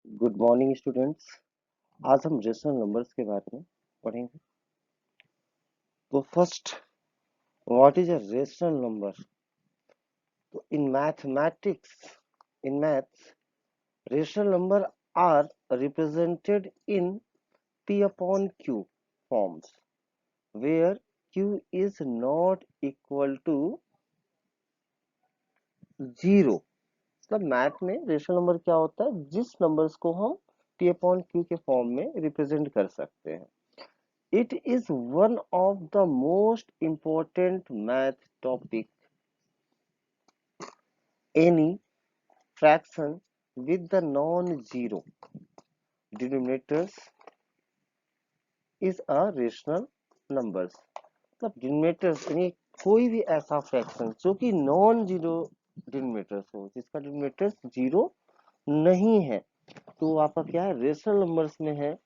Good morning students. आज हम rational numbers के बारे में पढ़ेंगे। तो first, what is a rational number? तो in maths rational number are represented in p upon q forms where q is not equal to 0। मतलब math में रेशनल नंबर क्या होता है? जिस नंबर्स को हम p upon q के फॉर्म में रिप्रेजेंट कर सकते हैं। It is one of the most important math topic. Any fraction with the non-zero denominators is a rational numbers। मतलब डिनोमिनेटर्स यानी कोई भी ऐसा फ्रैक्शन जो कि नॉन जीरो डिनोमिनेटर्स हो, जिसका डिनोमिनेटर्स जीरो नहीं है, तो आपका क्या है? रेशनल नंबर्स में है।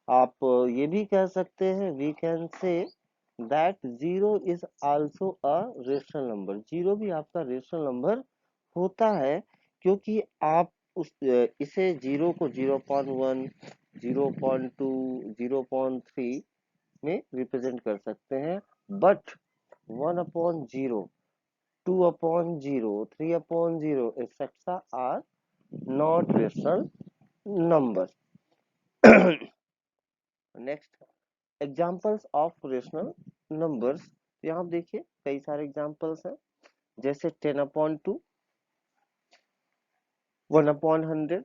आप ये भी कह सकते हैं, we can say that zero is also a rational number. Zero भी आपका रेशनल नंबर होता है, क्योंकि आप इसे जीरो को 0.1, 0.2, 0.3 में रिप्रेजेंट कर सकते हैं। But 1/0, 2/0, 3/0 etcetera are not rational number. Next, examples of rational numbers. यहाँ आप देखिए कई सारे एग्जाम्पल्स हैं, जैसे 10/2, 1/100,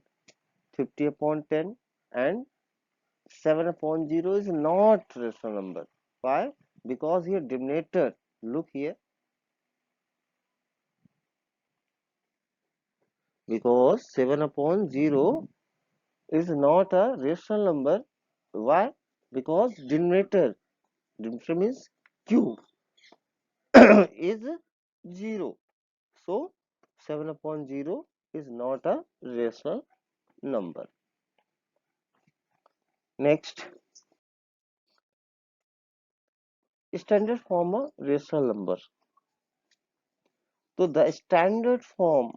50/10 and 7/0 is not rational number. Why? Because here denominator, look here, because 7/0 is not a rational number. Why? Because denominator means q is 0, so 7/0 is not a rational number. Next, standard form of rational number. So the standard form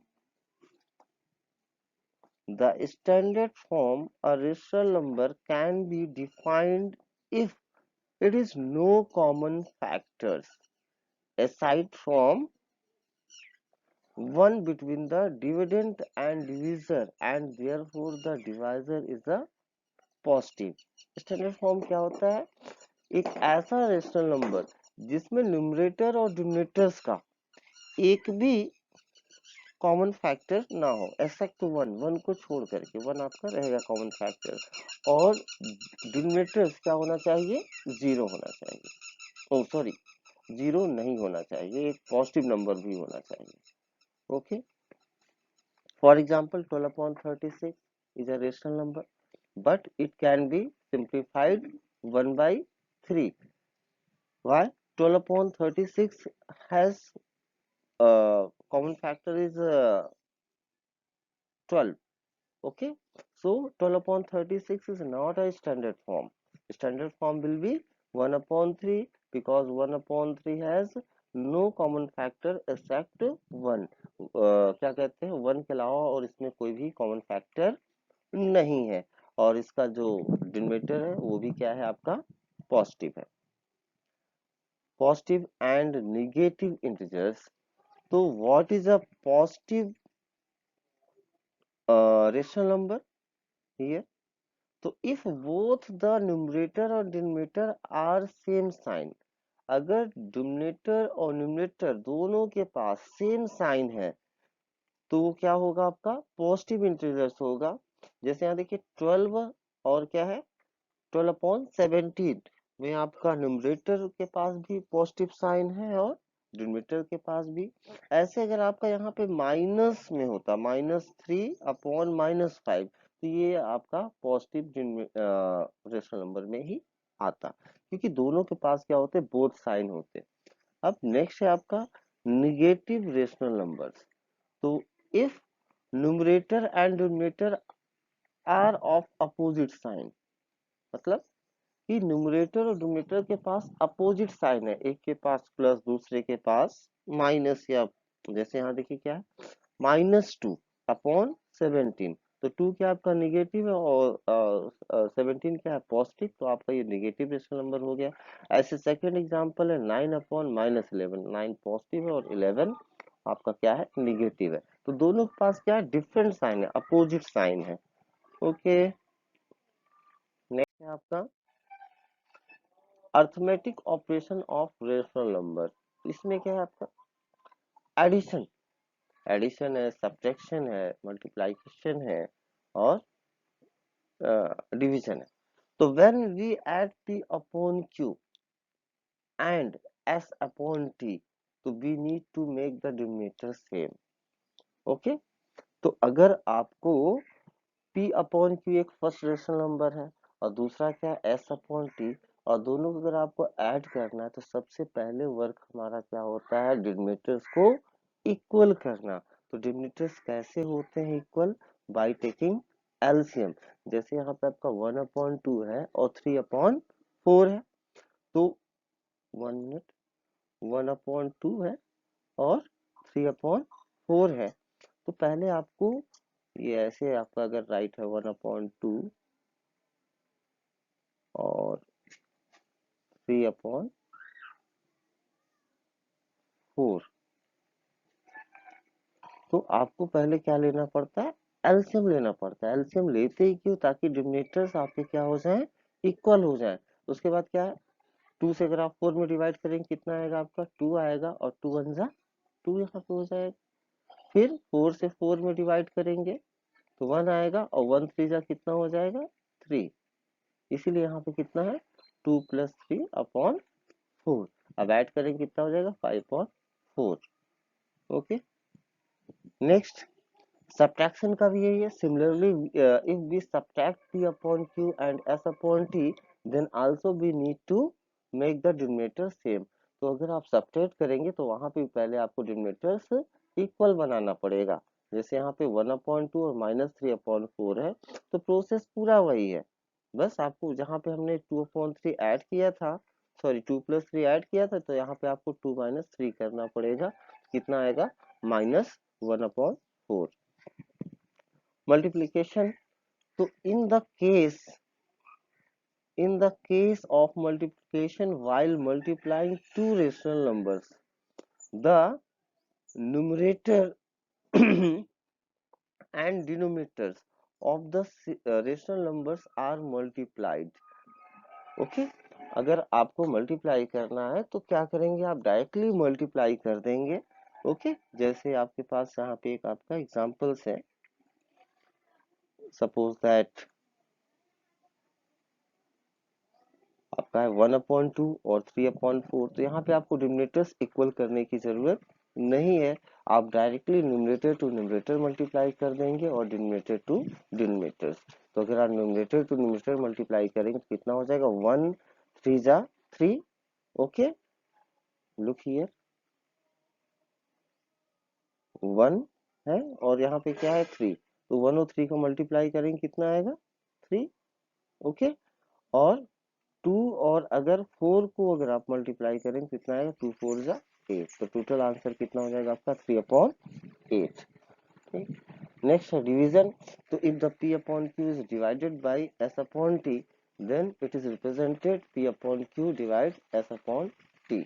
a rational number can be defined if it is no common factors aside from one between the dividend and divisor, and therefore the divisor is a positive। Standard form क्या होता है? एक ऐसा rational number जिसमें numerator और denominators का एक भी कॉमन फैक्टर ना हो, एक्सेप्ट वन को छोड़ करके। वन आपका रहेगा कॉमन फैक्टर, और डिनोमिनेटर्स क्या होना चाहिए? जीरो होना चाहिए। ओ सॉरी, जीरो नहीं होना चाहिए, एक पॉजिटिव नंबर भी होना चाहिए। Okay, for example 12/36 is a rational number, but it can be simplified 1/3। Why? 12/36 has common factor is 12। Okay, so 12/36 is not a standard form. Standard form will be 1/3, because 1/3 has no common factor except 1। क्या कहते हैं? 1 के अलावा और इसमें कोई भी common factor नहीं है, और इसका जो डिनोमिनेटर है वो भी क्या है? आपका पॉजिटिव है। Positive and negative integers. तो what is a positive rational number here? तो इफ बोथ द न्यूमरेटर और डिनोमिनेटर आर सेम साइन, अगर डिनोमिनेटर और न्यूमरेटर दोनों के पास सेम साइन है, तो वो क्या होगा? आपका पॉजिटिव इंटीजर्स होगा। जैसे यहाँ देखिए 12 और क्या है? 12/17 में आपका न्यूमरेटर के पास भी पॉजिटिव साइन है और डिनोमिनेटर के पास भी। ऐसे अगर आपका यहाँ पे माइनस में होता, -3/-5, तो ये आपका पॉजिटिव रेशनल नंबर में ही आता, क्योंकि दोनों के पास क्या होते? बोथ साइन होते। अब नेक्स्ट है आपका निगेटिव रेशनल नंबर्स। तो if numerator and denominator are of opposite sign, मतलब कि न्यूमरेटर और डिनोमिनेटर के पास अपोजिट साइन है, एक के पास प्लस दूसरे के पास माइनस, या जैसे यहाँ देखिए क्या है? -2/17, तो 2 क्या आपका निगेटिव है और 17 क्या है पॉजिटिव, तो आपका ये निगेटिव रेशनल नंबर हो गया। ऐसे सेकंड एग्जांपल है 9/-11, 9 पॉजिटिव है और 11 आपका क्या है निगेटिव है। तो दोनों के पास क्या है डिफरेंट साइन है, अपोजिट साइन है। ओके, नेक्स्ट है आपका arithmetic operation of rational number. इसमें क्या है आपका एडिशन, एडिशन है, सब्ट्रैक्शन है, मल्टीप्लिकेशन है और डिवीजन है। तो when we add p upon q and s upon t, तो we need to make the denominator same। Okay, तो अगर आपको p अपॉन q एक फर्स्ट रेशनल नंबर है और दूसरा क्या है s अपॉन t, और दोनों को अगर आपको ऐड करना है तो सबसे पहले वर्क हमारा क्या होता है डिनोमिनेटर्स को इक्वल करना। तो डिनोमिनेटर्स कैसे होते हैं इक्वल, बाय टेकिंग एलसीएम। जैसे यहाँ पे आपका 1/2 है और 3/4 है, तो 1 मिनट, 1/2 है और 3/4 है। तो पहले आपको ये ऐसे आपका अगर राइट है 1/2 और 3/4, तो आपको पहले क्या लेना पड़ता है एलसीएम लेना पड़ता है। एलसीएम लेते ही क्यों, ताकि डिनोमिनेटर्स आपके क्या हो जाए इक्वल हो जाए। उसके बाद क्या है 2 से अगर आप 4 में डिवाइड करेंगे कितना आएगा आपका 2 आएगा और 2 वन जा 2 यहाँ पे हो जाएगा। फिर 4 से 4 में डिवाइड करेंगे तो 1 आएगा और 1 3 जा कितना हो जाएगा 3। इसीलिए यहाँ पे कितना है 2 + 3/4। अब ऐड करेंगे कितना हो जाएगा 5/4। ओके, नेक्स्ट सब्ट्रैक्शन का भी यही है। Similarly if we subtract p upon q and s upon t, then also we need to make the denominator same। तो अगर आप सब्ट्रैक्ट करेंगे तो वहां पे पहले आपको डिनोमिनेटर्स इक्वल बनाना पड़ेगा। जैसे यहाँ पे 1/2 और -3/4 है, तो प्रोसेस पूरा वही है। बस आपको जहाँ पे हमने 2/3 ऐड किया था, सॉरी 2 + 3 ऐड किया था, तो यहाँ पे आपको 2 - 3 करना पड़ेगा। कितना आएगा -1/4। multiplication, so in the case of multiplication while multiplying two rational numbers, the numerator and denominators of the rational numbers are multiplied। Okay, अगर आपको मल्टीप्लाई करना है तो क्या करेंगे आप डायरेक्टली मल्टीप्लाई कर देंगे। ओके, जैसे आपके पास यहाँ पे एक आपका एग्जांपल्स है, सपोज दैट आपका है 1/2 और 3/4। तो यहाँ पे आपको डिनोमिनेटर्स इक्वल करने की जरूरत नहीं है, आप directly numerator to numerator multiply कर देंगे और डिनोमिनेटर टू डिनोमिनेटर्स। तो अगर आप न्यूमरेटर टू न्यूमरेटर मल्टीप्लाई करेंगे तो कितना हो जाएगा 1 3 जा 3। ओके, लुक हियर 1 है और यहाँ पे क्या है 3, तो 1 और 3 को मल्टीप्लाई करेंगे कितना आएगा 3। ओके, और 2 और अगर 4 को अगर आप मल्टीप्लाई करें कितना आएगा 2 4 जा 8। तो टोटल आंसर कितना हो जाएगा आपका 3/8। ठीक, नेक्स्ट है डिवीजन। तो if the p upon q is divided by s upon t, then it is represented p upon q divide s upon t।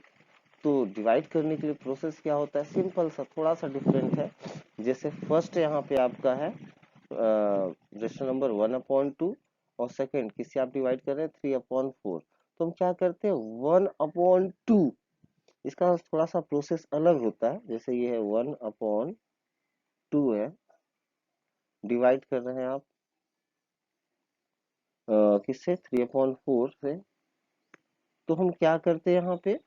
तो डिवाइड करने के लिए प्रोसेस क्या होता है, सिंपल सा थोड़ा सा डिफरेंट है। जैसे फर्स्ट यहाँ पे आपका है रेशनल नंबर 1/2 और सेकंड किससे आप डिवाइड कर रहे हैं 3/4। तो हम क्या करते हैं 1/2, इसका थोड़ा सा प्रोसेस अलग होता है। जैसे ये है 1/2 है, डिवाइड कर रहे हैं आप किससे 3/4 से। तो हम क्या करते हैं यहाँ पे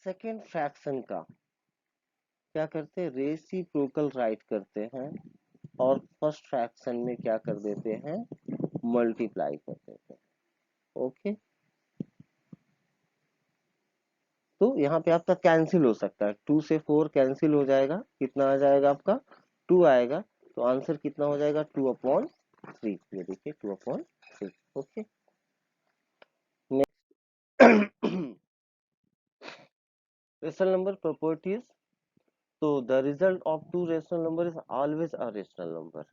सेकेंड फ्रैक्शन का क्या करते हैं रेसिप्रोकल राइट करते हैं और फर्स्ट फ्रैक्शन में क्या कर देते हैं मल्टीप्लाई कर देते हैं। ओके, तो यहाँ पे आपका कैंसिल हो सकता है, 2 से 4 कैंसिल हो जाएगा, कितना आ जाएगा आपका 2 आएगा। तो आंसर कितना हो जाएगा 2/3। ये देखिए 2/3। Okay, next rational number properties. तो the result of two rational number is always a rational number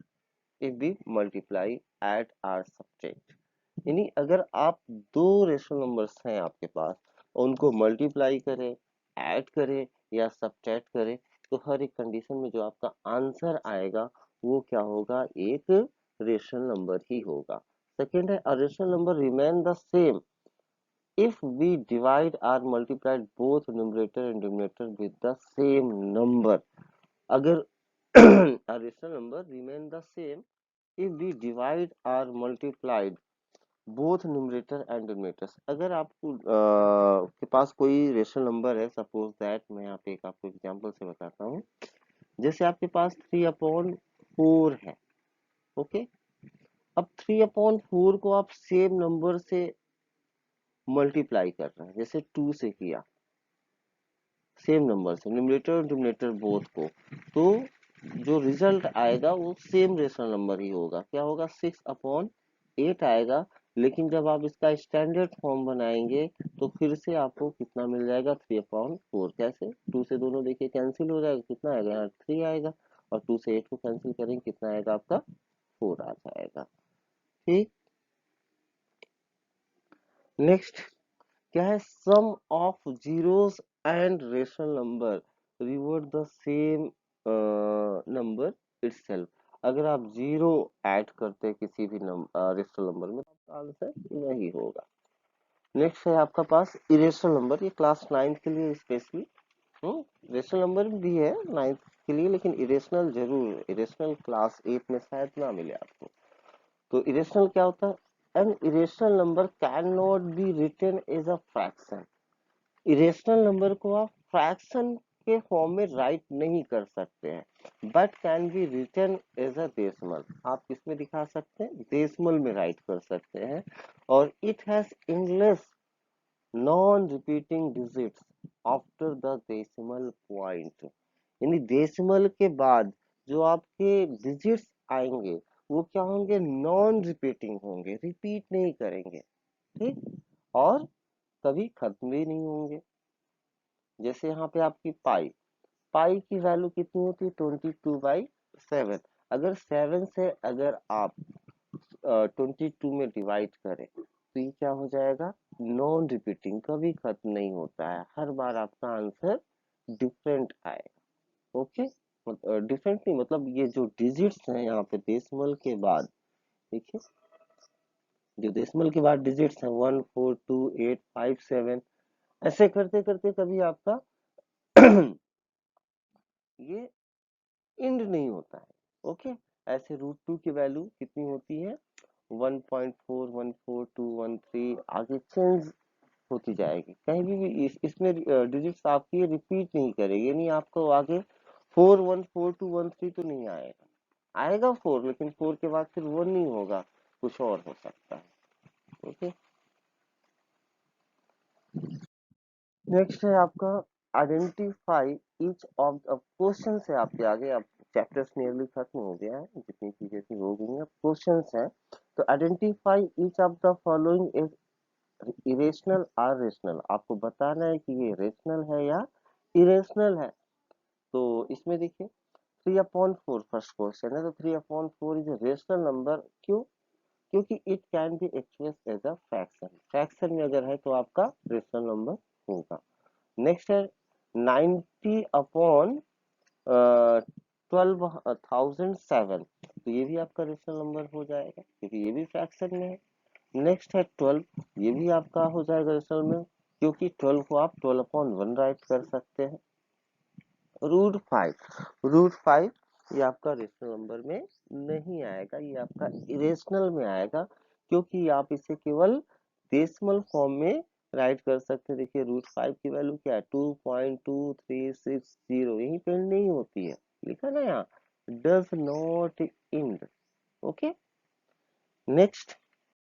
if we multiply add or subtract. यानी अगर आप दो रेशनल नंबर्स हैं आपके पास और उनको मल्टीप्लाई करें, ऐड करें या सब्ट्रैक्ट करें, तो हर एक कंडीशन में जो आपका आंसर आएगा वो क्या होगा, एक रेशनल नंबर ही होगा। सेकेंड है, अ rational number remain the same if we divide or multiply both numerator and denominator with the same number। अगर a rational number remain the same if we divide or multiplied both numerator and denominators। अगर आपको के पास कोई rational number है, suppose that मैं यहाँ पे एक आपको एग्जांपल से बताता हूँ। जैसे आपके पास 3/4 है, ओके। अब 3/4 को आप सेम नंबर से मल्टीप्लाई कर रहे हैं, जैसे 2 से किया, सेम नंबर से न्यूमरेटर और डिनोमिनेटर बोथ को, तो जो रिजल्ट आएगा वो सेम रेशनल नंबर ही होगा। क्या होगा, 6/8 आएगा। लेकिन जब आप इसका स्टैंडर्ड फॉर्म बनाएंगे तो फिर से आपको कितना मिल जाएगा, 3/4। कैसे, 2 से दोनों देखिए कैंसिल हो जाएगा, कितना आएगा यहाँ 3 आएगा, और 2 से 8 को कैंसिल करेंगे, कितना आएगा आपका 4 आ जाएगा। ठीक, नेक्स्ट क्या है, sum of zeros and rational number revert the same number itself. अगर आप जीरो ऐड करते हैं किसी भी रेशनल नंबर में, तो आपका आंसर वही होगा। नेक्स्ट है आपका पास इरेशनल नंबर, ये क्लास 9 के लिए स्पेशली, रेशनल नंबर भी है 9 के लिए, लेकिन इरेशनल जरूर, इरेशनल क्लास 8 में शायद ना मिले आपको। तो इरेशनल क्या होता है, an irrational number can not be written as a fraction. Irrational number को आप फ्रैक्शन के फॉर्म में राइट नहीं कर सकते हैं, but can be written as a decimal. आप किसमें दिखा सकते हैं, डेसिमल में राइट कर सकते हैं। और it has English non repeating digits after the decimal point. यानी डेसिमल के बाद जो आपके डिजिट्स आएंगे वो क्या होंगे, नॉन रिपीटिंग होंगे, रिपीट नहीं करेंगे। ठीक, और कभी खत्म भी नहीं होंगे। जैसे यहाँ पे आपकी पाई, पाई की वैल्यू कितनी होती है, 22/7। अगर 7 से अगर आप 22 में डिवाइड करें तो ये क्या हो जाएगा, नॉन रिपीटिंग, कभी खत्म नहीं होता है, हर बार आपका आंसर डिफरेंट आएगा। ओके, डिफरेंट नहीं मतलब ये जो डिजिट्स हैं यहाँ पे डेसिमल के बाद, देखिए जो डेसिमल के बाद डिजिट्स हैं 1 4 2 8 5 7, ऐसे करते करते कभी आपका ये एंड नहीं होता है। ओके, ऐसे √2 की वैल्यू कितनी होती है, 1.4 14213, आगे चेंज होती जाएगी, कहीं भी इसमें डिजिट्स आपकी रिपीट नहीं करेगी, यानी आपको आगे 414213 तो नहीं आएगा, आएगा 4, लेकिन 4 के बाद फिर 1 नहीं होगा, कुछ और हो सकता है। ओके, नेक्स्ट है आपका identify each of the question है आपके आगे। अब चैप्टर्स नियरली खत्म हो गया है, जितनी चीजें थी हो गई हैं, अब क्वेश्चन है। तो identify each of the following is irrational और रेशनल। आपको बताना है कि ये रेशनल है या इरेशनल है। तो इसमें देखिए 3/4 फर्स्ट क्वेश्चन है, तो 3/4 इज रेशनल नंबर। क्यों, क्योंकि it can be express as a fraction, fraction में अगर है तो आपका रेशनल नंबर होगा। नेक्स्ट है 90/12,007, तो ये भी आपका रेशनल नंबर हो जाएगा क्योंकि ये भी फ्रैक्शन में है। नेक्स्ट है 12, ये भी आपका हो जाएगा रेशनल में, क्योंकि 12 को आप 12/1 राइट कर सकते हैं। √5 ये आपका रेशनल नंबर में नहीं आएगा, ये आपका इरेशनल में आएगा, क्योंकि आप इसे केवल डेसिमल फॉर्म में राइट कर सकते हैं। देखिए √5 की वैल्यू क्या है, 2.2360, यही पे नहीं होती है, लिखा ना यहाँ, does not end. Okay, next